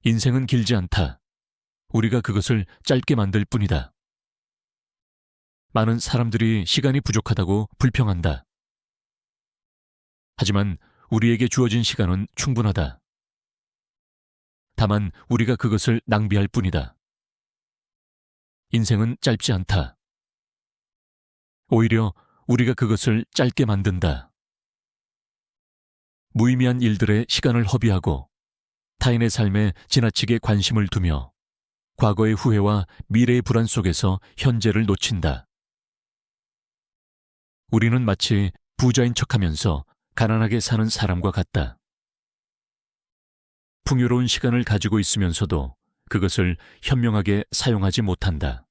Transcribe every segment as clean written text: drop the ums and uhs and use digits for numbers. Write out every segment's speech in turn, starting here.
인생은 길지 않다. 우리가 그것을 짧게 만들 뿐이다. 많은 사람들이 시간이 부족하다고 불평한다. 하지만 우리에게 주어진 시간은 충분하다. 다만 우리가 그것을 낭비할 뿐이다. 인생은 짧지 않다. 오히려 우리가 그것을 짧게 만든다. 무의미한 일들에 시간을 허비하고 타인의 삶에 지나치게 관심을 두며 과거의 후회와 미래의 불안 속에서 현재를 놓친다. 우리는 마치 부자인 척하면서 가난하게 사는 사람과 같다. 풍요로운 시간을 가지고 있으면서도 그것을 현명하게 사용하지 못한다.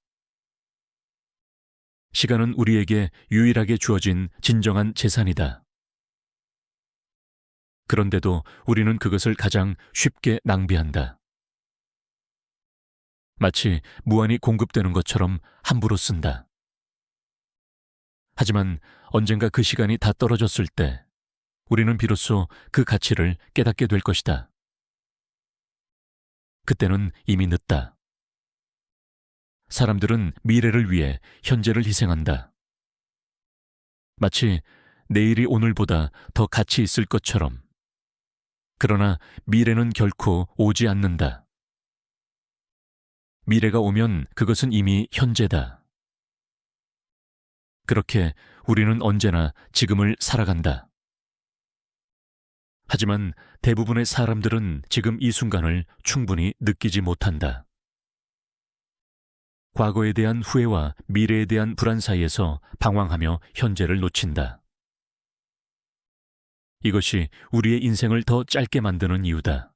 시간은 우리에게 유일하게 주어진 진정한 재산이다. 그런데도 우리는 그것을 가장 쉽게 낭비한다. 마치 무한히 공급되는 것처럼 함부로 쓴다. 하지만 언젠가 그 시간이 다 떨어졌을 때 우리는 비로소 그 가치를 깨닫게 될 것이다. 그때는 이미 늦다. 사람들은 미래를 위해 현재를 희생한다. 마치 내일이 오늘보다 더 가치 있을 것처럼. 그러나 미래는 결코 오지 않는다. 미래가 오면 그것은 이미 현재다. 그렇게 우리는 언제나 지금을 살아간다. 하지만 대부분의 사람들은 지금 이 순간을 충분히 느끼지 못한다. 과거에 대한 후회와 미래에 대한 불안 사이에서 방황하며 현재를 놓친다. 이것이 우리의 인생을 더 짧게 만드는 이유다.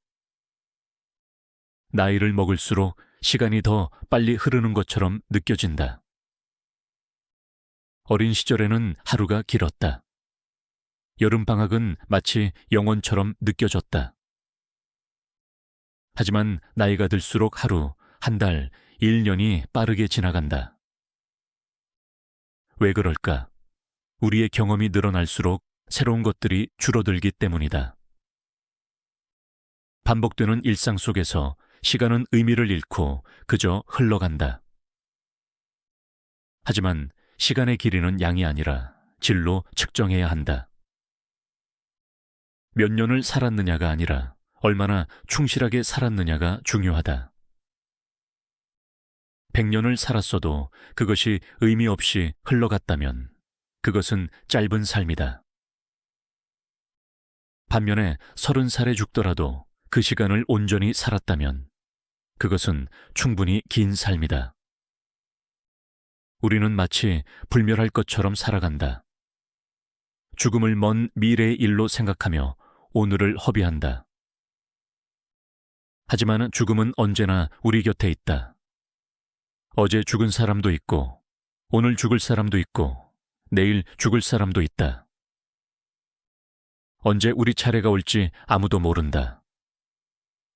나이를 먹을수록 시간이 더 빨리 흐르는 것처럼 느껴진다. 어린 시절에는 하루가 길었다. 여름방학은 마치 영원처럼 느껴졌다. 하지만 나이가 들수록 하루, 한 달, 1년이 빠르게 지나간다. 왜 그럴까? 우리의 경험이 늘어날수록 새로운 것들이 줄어들기 때문이다. 반복되는 일상 속에서 시간은 의미를 잃고 그저 흘러간다. 하지만 시간의 길이는 양이 아니라 질로 측정해야 한다. 몇 년을 살았느냐가 아니라 얼마나 충실하게 살았느냐가 중요하다. 100년을 살았어도 그것이 의미 없이 흘러갔다면 그것은 짧은 삶이다. 반면에 30살에 죽더라도 그 시간을 온전히 살았다면 그것은 충분히 긴 삶이다. 우리는 마치 불멸할 것처럼 살아간다. 죽음을 먼 미래의 일로 생각하며 오늘을 허비한다. 하지만 죽음은 언제나 우리 곁에 있다. 어제 죽은 사람도 있고, 오늘 죽을 사람도 있고, 내일 죽을 사람도 있다. 언제 우리 차례가 올지 아무도 모른다.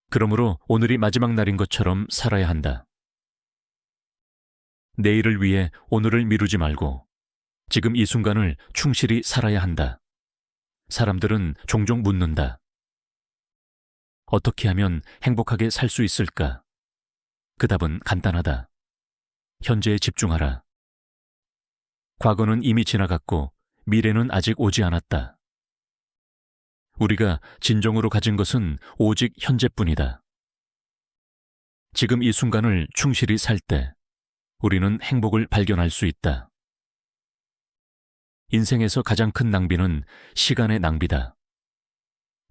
그러므로 오늘이 마지막 날인 것처럼 살아야 한다. 내일을 위해 오늘을 미루지 말고 지금 이 순간을 충실히 살아야 한다. 사람들은 종종 묻는다. 어떻게 하면 행복하게 살 수 있을까? 그 답은 간단하다. 현재에 집중하라. 과거는 이미 지나갔고 미래는 아직 오지 않았다. 우리가 진정으로 가진 것은 오직 현재뿐이다. 지금 이 순간을 충실히 살 때 우리는 행복을 발견할 수 있다. 인생에서 가장 큰 낭비는 시간의 낭비다.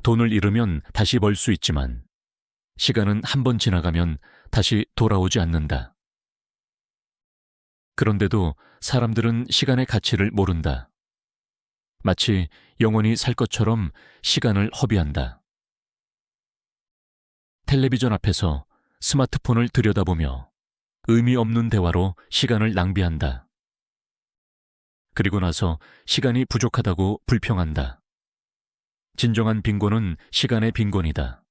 돈을 잃으면 다시 벌 수 있지만 시간은 한 번 지나가면 다시 돌아오지 않는다. 그런데도 사람들은 시간의 가치를 모른다. 마치 영원히 살 것처럼 시간을 허비한다. 텔레비전 앞에서 스마트폰을 들여다보며 의미 없는 대화로 시간을 낭비한다. 그리고 나서 시간이 부족하다고 불평한다. 진정한 빈곤은 시간의 빈곤이다.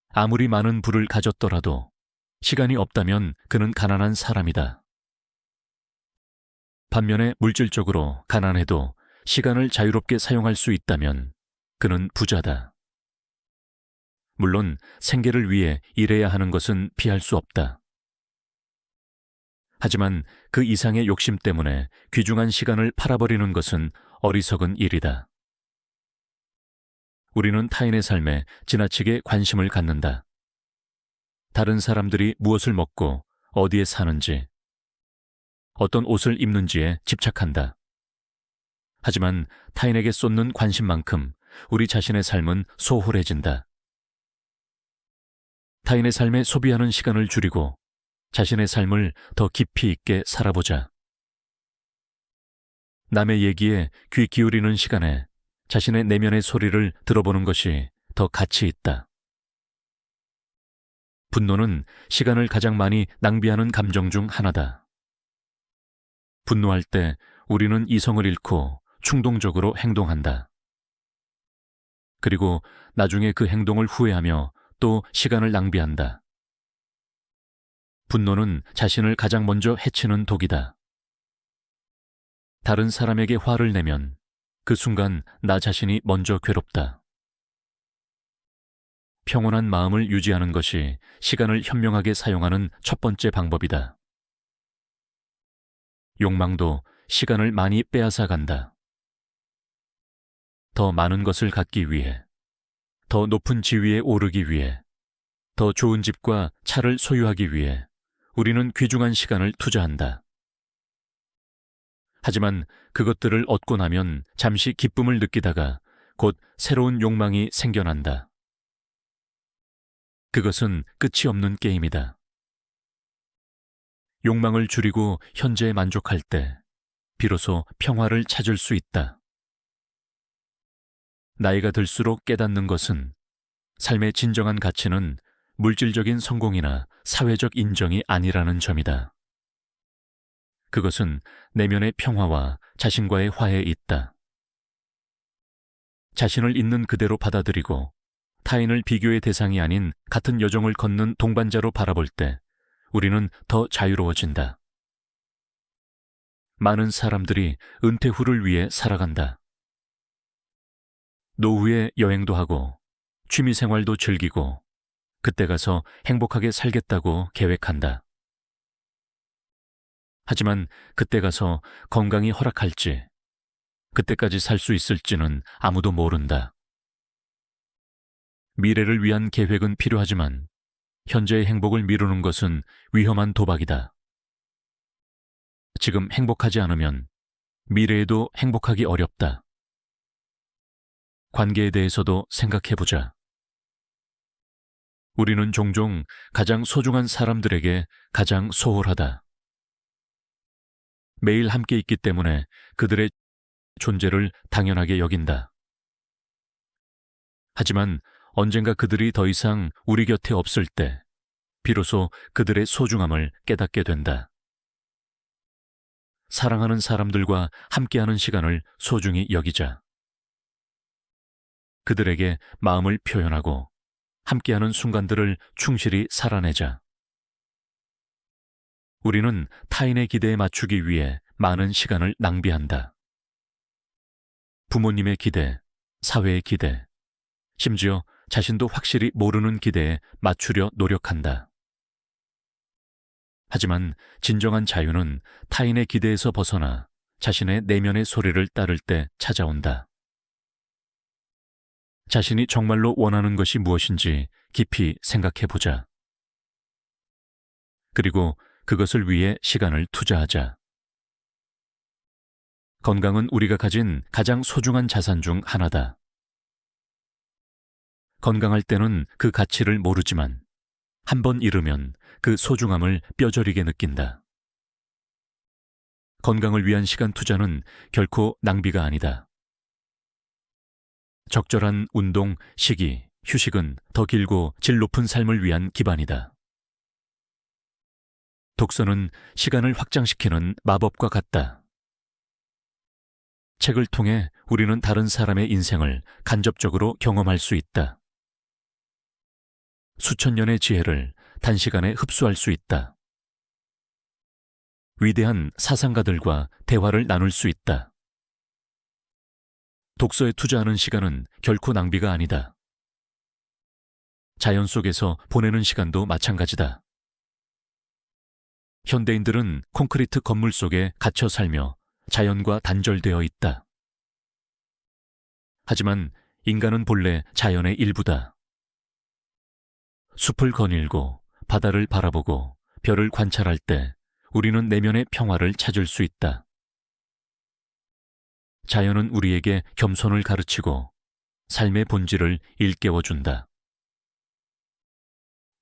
아무리 많은 부를 가졌더라도 시간이 없다면 그는 가난한 사람이다. 반면에 물질적으로 가난해도 시간을 자유롭게 사용할 수 있다면 그는 부자다. 물론 생계를 위해 일해야 하는 것은 피할 수 없다. 하지만 그 이상의 욕심 때문에 귀중한 시간을 팔아버리는 것은 어리석은 일이다. 우리는 타인의 삶에 지나치게 관심을 갖는다. 다른 사람들이 무엇을 먹고 어디에 사는지, 어떤 옷을 입는지에 집착한다. 하지만 타인에게 쏟는 관심만큼 우리 자신의 삶은 소홀해진다. 타인의 삶에 소비하는 시간을 줄이고 자신의 삶을 더 깊이 있게 살아보자. 남의 얘기에 귀 기울이는 시간에 자신의 내면의 소리를 들어보는 것이 더 가치 있다. 분노는 시간을 가장 많이 낭비하는 감정 중 하나다. 분노할 때 우리는 이성을 잃고 충동적으로 행동한다. 그리고 나중에 그 행동을 후회하며 또 시간을 낭비한다. 분노는 자신을 가장 먼저 해치는 독이다. 다른 사람에게 화를 내면 그 순간 나 자신이 먼저 괴롭다. 평온한 마음을 유지하는 것이 시간을 현명하게 사용하는 첫 번째 방법이다. 욕망도 시간을 많이 빼앗아 간다. 더 많은 것을 갖기 위해, 더 높은 지위에 오르기 위해, 더 좋은 집과 차를 소유하기 위해 우리는 귀중한 시간을 투자한다. 하지만 그것들을 얻고 나면 잠시 기쁨을 느끼다가 곧 새로운 욕망이 생겨난다. 그것은 끝이 없는 게임이다. 욕망을 줄이고 현재에 만족할 때 비로소 평화를 찾을 수 있다. 나이가 들수록 깨닫는 것은 삶의 진정한 가치는 물질적인 성공이나 사회적 인정이 아니라는 점이다. 그것은 내면의 평화와 자신과의 화해에 있다. 자신을 있는 그대로 받아들이고 타인을 비교의 대상이 아닌 같은 여정을 걷는 동반자로 바라볼 때 우리는 더 자유로워진다. 많은 사람들이 은퇴 후를 위해 살아간다. 노후에 여행도 하고 취미생활도 즐기고 그때 가서 행복하게 살겠다고 계획한다. 하지만 그때 가서 건강이 허락할지, 그때까지 살 수 있을지는 아무도 모른다. 미래를 위한 계획은 필요하지만 현재의 행복을 미루는 것은 위험한 도박이다. 지금 행복하지 않으면 미래에도 행복하기 어렵다. 관계에 대해서도 생각해보자. 우리는 종종 가장 소중한 사람들에게 가장 소홀하다. 매일 함께 있기 때문에 그들의 존재를 당연하게 여긴다. 하지만 언젠가 그들이 더 이상 우리 곁에 없을 때 비로소 그들의 소중함을 깨닫게 된다. 사랑하는 사람들과 함께하는 시간을 소중히 여기자. 그들에게 마음을 표현하고 함께하는 순간들을 충실히 살아내자. 우리는 타인의 기대에 맞추기 위해 많은 시간을 낭비한다. 부모님의 기대, 사회의 기대, 심지어 자신도 확실히 모르는 기대에 맞추려 노력한다. 하지만 진정한 자유는 타인의 기대에서 벗어나 자신의 내면의 소리를 따를 때 찾아온다. 자신이 정말로 원하는 것이 무엇인지 깊이 생각해보자. 그리고 그것을 위해 시간을 투자하자. 건강은 우리가 가진 가장 소중한 자산 중 하나다. 건강할 때는 그 가치를 모르지만 한 번 잃으면 그 소중함을 뼈저리게 느낀다. 건강을 위한 시간 투자는 결코 낭비가 아니다. 적절한 운동, 식이, 휴식은 더 길고 질 높은 삶을 위한 기반이다. 독서는 시간을 확장시키는 마법과 같다. 책을 통해 우리는 다른 사람의 인생을 간접적으로 경험할 수 있다. 수천 년의 지혜를 단시간에 흡수할 수 있다. 위대한 사상가들과 대화를 나눌 수 있다. 독서에 투자하는 시간은 결코 낭비가 아니다. 자연 속에서 보내는 시간도 마찬가지다. 현대인들은 콘크리트 건물 속에 갇혀 살며 자연과 단절되어 있다. 하지만 인간은 본래 자연의 일부다. 숲을 거닐고 바다를 바라보고 별을 관찰할 때 우리는 내면의 평화를 찾을 수 있다. 자연은 우리에게 겸손을 가르치고 삶의 본질을 일깨워준다.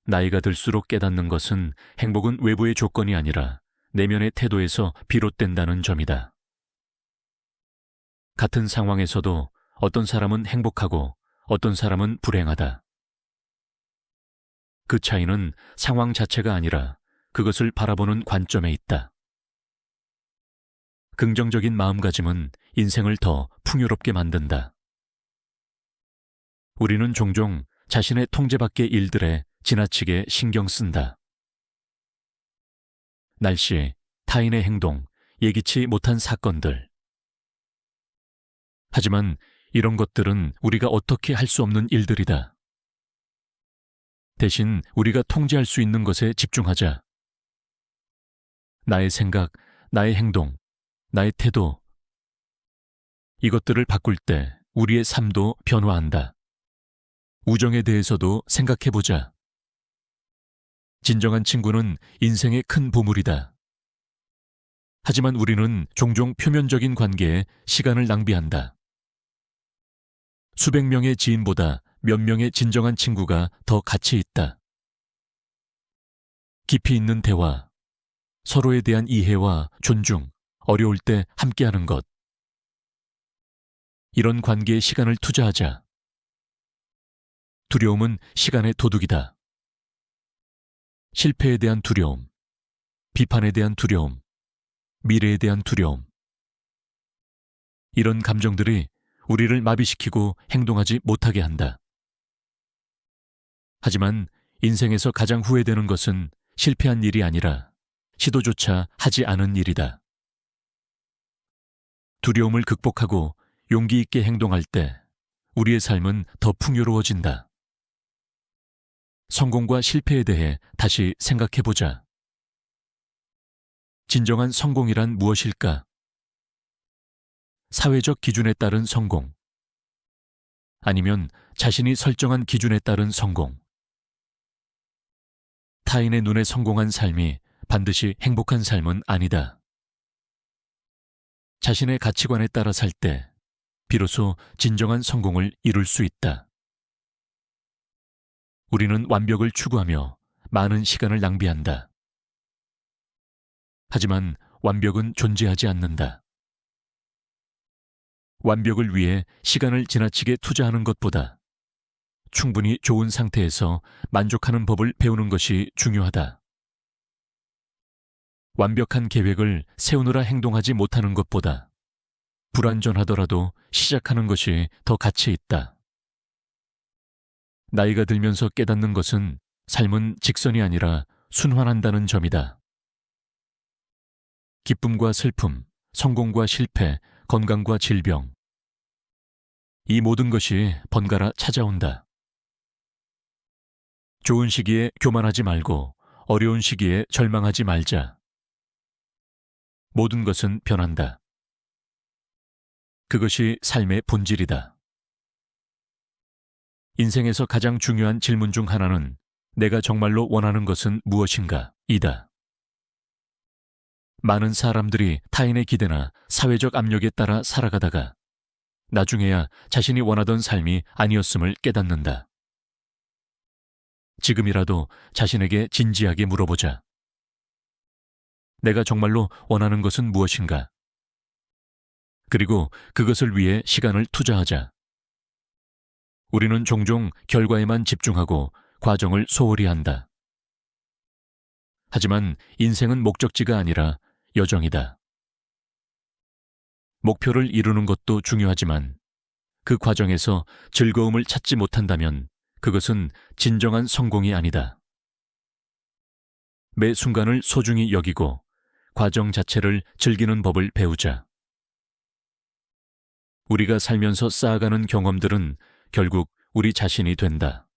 나이가 들수록 깨닫는 것은 행복은 외부의 조건이 아니라 내면의 태도에서 비롯된다는 점이다. 같은 상황에서도 어떤 사람은 행복하고 어떤 사람은 불행하다. 그 차이는 상황 자체가 아니라 그것을 바라보는 관점에 있다. 긍정적인 마음가짐은 인생을 더 풍요롭게 만든다. 우리는 종종 자신의 통제 밖의 일들에 지나치게 신경 쓴다. 날씨, 타인의 행동, 예기치 못한 사건들. 하지만 이런 것들은 우리가 어떻게 할 수 없는 일들이다. 대신 우리가 통제할 수 있는 것에 집중하자. 나의 생각, 나의 행동, 나의 태도. 이것들을 바꿀 때 우리의 삶도 변화한다. 우정에 대해서도 생각해보자. 진정한 친구는 인생의 큰 보물이다. 하지만 우리는 종종 표면적인 관계에 시간을 낭비한다. 수백 명의 지인보다 몇 명의 진정한 친구가 더 가치 있다. 깊이 있는 대화, 서로에 대한 이해와 존중, 어려울 때 함께하는 것. 이런 관계에 시간을 투자하자. 두려움은 시간의 도둑이다. 실패에 대한 두려움, 비판에 대한 두려움, 미래에 대한 두려움. 이런 감정들이 우리를 마비시키고 행동하지 못하게 한다. 하지만 인생에서 가장 후회되는 것은 실패한 일이 아니라 시도조차 하지 않은 일이다. 두려움을 극복하고 용기 있게 행동할 때 우리의 삶은 더 풍요로워진다. 성공과 실패에 대해 다시 생각해보자. 진정한 성공이란 무엇일까? 사회적 기준에 따른 성공. 아니면 자신이 설정한 기준에 따른 성공. 타인의 눈에 성공한 삶이 반드시 행복한 삶은 아니다. 자신의 가치관에 따라 살 때 비로소 진정한 성공을 이룰 수 있다. 우리는 완벽을 추구하며 많은 시간을 낭비한다. 하지만 완벽은 존재하지 않는다. 완벽을 위해 시간을 지나치게 투자하는 것보다 충분히 좋은 상태에서 만족하는 법을 배우는 것이 중요하다. 완벽한 계획을 세우느라 행동하지 못하는 것보다 불완전하더라도 시작하는 것이 더 가치 있다. 나이가 들면서 깨닫는 것은 삶은 직선이 아니라 순환한다는 점이다. 기쁨과 슬픔, 성공과 실패, 건강과 질병. 이 모든 것이 번갈아 찾아온다. 좋은 시기에 교만하지 말고 어려운 시기에 절망하지 말자. 모든 것은 변한다. 그것이 삶의 본질이다. 인생에서 가장 중요한 질문 중 하나는 내가 정말로 원하는 것은 무엇인가? 이다. 많은 사람들이 타인의 기대나 사회적 압력에 따라 살아가다가 나중에야 자신이 원하던 삶이 아니었음을 깨닫는다. 지금이라도 자신에게 진지하게 물어보자. 내가 정말로 원하는 것은 무엇인가? 그리고 그것을 위해 시간을 투자하자. 우리는 종종 결과에만 집중하고 과정을 소홀히 한다. 하지만 인생은 목적지가 아니라 여정이다. 목표를 이루는 것도 중요하지만 그 과정에서 즐거움을 찾지 못한다면 그것은 진정한 성공이 아니다. 매 순간을 소중히 여기고 과정 자체를 즐기는 법을 배우자. 우리가 살면서 쌓아가는 경험들은 결국 우리 자신이 된다.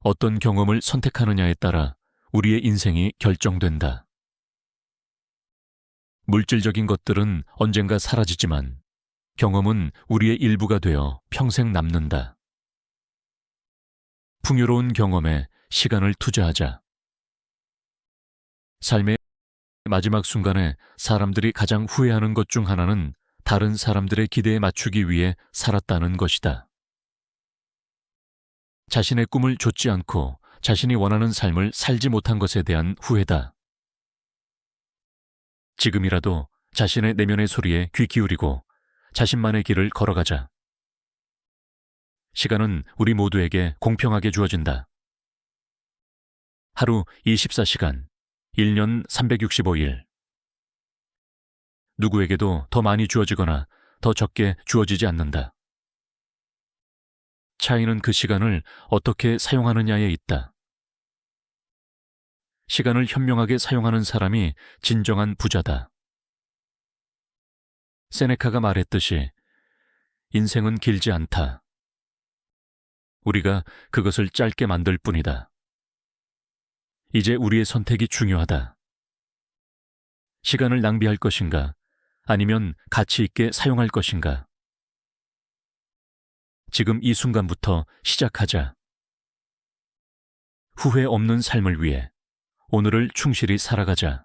어떤 경험을 선택하느냐에 따라 우리의 인생이 결정된다. 물질적인 것들은 언젠가 사라지지만 경험은 우리의 일부가 되어 평생 남는다. 풍요로운 경험에 시간을 투자하자. 삶의 마지막 순간에 사람들이 가장 후회하는 것 중 하나는 다른 사람들의 기대에 맞추기 위해 살았다는 것이다. 자신의 꿈을 좇지 않고 자신이 원하는 삶을 살지 못한 것에 대한 후회다. 지금이라도 자신의 내면의 소리에 귀 기울이고 자신만의 길을 걸어가자. 시간은 우리 모두에게 공평하게 주어진다. 하루 24시간, 1년 365일. 누구에게도 더 많이 주어지거나 더 적게 주어지지 않는다. 차이는 그 시간을 어떻게 사용하느냐에 있다. 시간을 현명하게 사용하는 사람이 진정한 부자다. 세네카가 말했듯이 인생은 길지 않다. 우리가 그것을 짧게 만들 뿐이다. 이제 우리의 선택이 중요하다. 시간을 낭비할 것인가, 아니면 가치 있게 사용할 것인가. 지금 이 순간부터 시작하자. 후회 없는 삶을 위해 오늘을 충실히 살아가자.